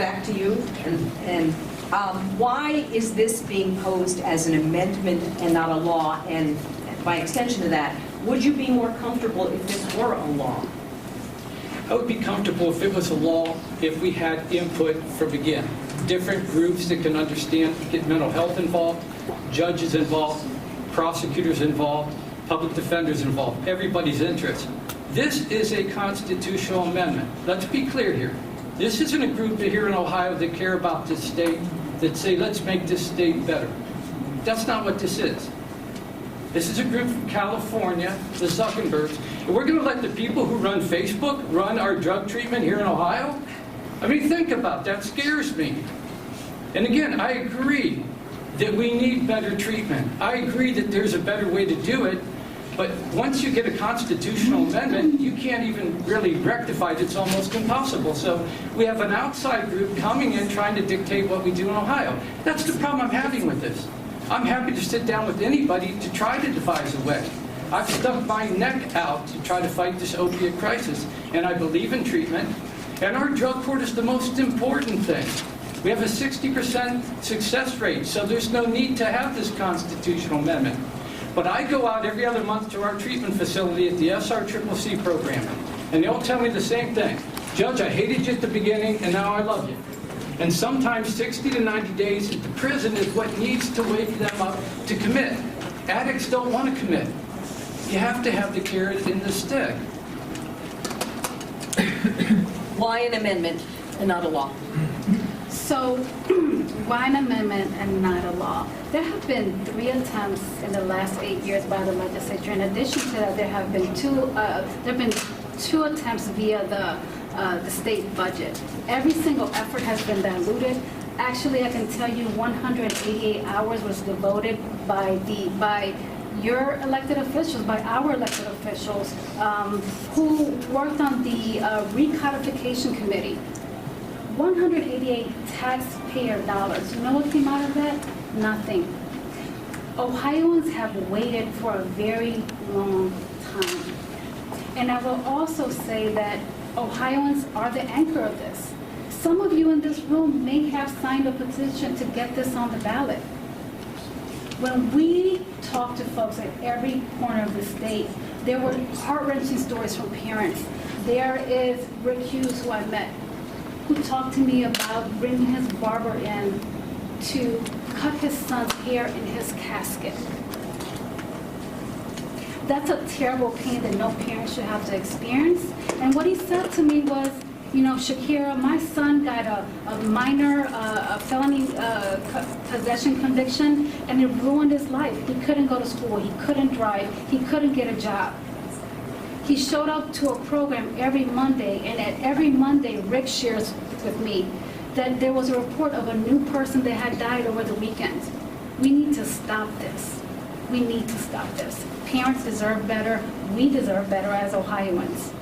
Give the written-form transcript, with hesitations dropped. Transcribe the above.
back to you. And why is this being posed as an amendment and not a law? And by extension of that, would you be more comfortable if this were a law? I would be comfortable if it was a law, if we had input from, again, different groups that can understand, get mental health involved, judges involved, prosecutors involved, public defenders involved, everybody's interest. This is a constitutional amendment. Let's be clear here. This isn't a group here in Ohio that care about this state, that say, let's make this state better. That's not what this is. This is a group from California, the Zuckerbergs, and we're going to let the people who run Facebook run our drug treatment here in Ohio? I mean, think about that. Scares me. And again, I agree that we need better treatment. I agree that there's a better way to do it, but once you get a constitutional amendment, you can't even really rectify it. It's almost impossible. So we have an outside group coming in trying to dictate what we do in Ohio. That's the problem I'm having with this. I'm happy to sit down with anybody to try to devise a way. I've stuck my neck out to try to fight this opiate crisis, and I believe in treatment, and our drug court is the most important thing. We have a 60% success rate, so there's no need to have this constitutional amendment. But I go out every other month to our treatment facility at the SRCCC program, and they all tell me the same thing. Judge, I hated you at the beginning, and now I love you. And sometimes 60 to 90 days at the prison is what needs to wake them up to commit. Addicts don't want to commit. You have to have the carrot and the stick. Why an amendment and not a law? So, why an amendment and not a law? There have been 3 attempts in the last 8 years by the legislature. In addition to that, there have been two attempts via the state budget. Every single effort has been diluted. Actually, I can tell you 188 hours was devoted by your elected officials, by our elected officials, who worked on the recodification committee. 188 taxpayer dollars. You know what came out of that? Nothing. Ohioans have waited for a very long time. And I will also say that Ohioans are the anchor of this. Some of you in this room may have signed a petition to get this on the ballot. When we talk to folks at every corner of the state, there were heart-wrenching stories from parents. There is Rick Hughes, who I met, who talked to me about bringing his barber in to cut his son's hair in his casket. That's a terrible pain that no parent should have to experience. And what he said to me was, you know, Shakira, my son got a minor felony possession conviction, and it ruined his life. He couldn't go to school, he couldn't drive, he couldn't get a job. He showed up to a program every Monday, and at every Monday, Rick shares with me that there was a report of a new person that had died over the weekend. We need to stop this. We need to stop this. Parents deserve better. We deserve better as Ohioans.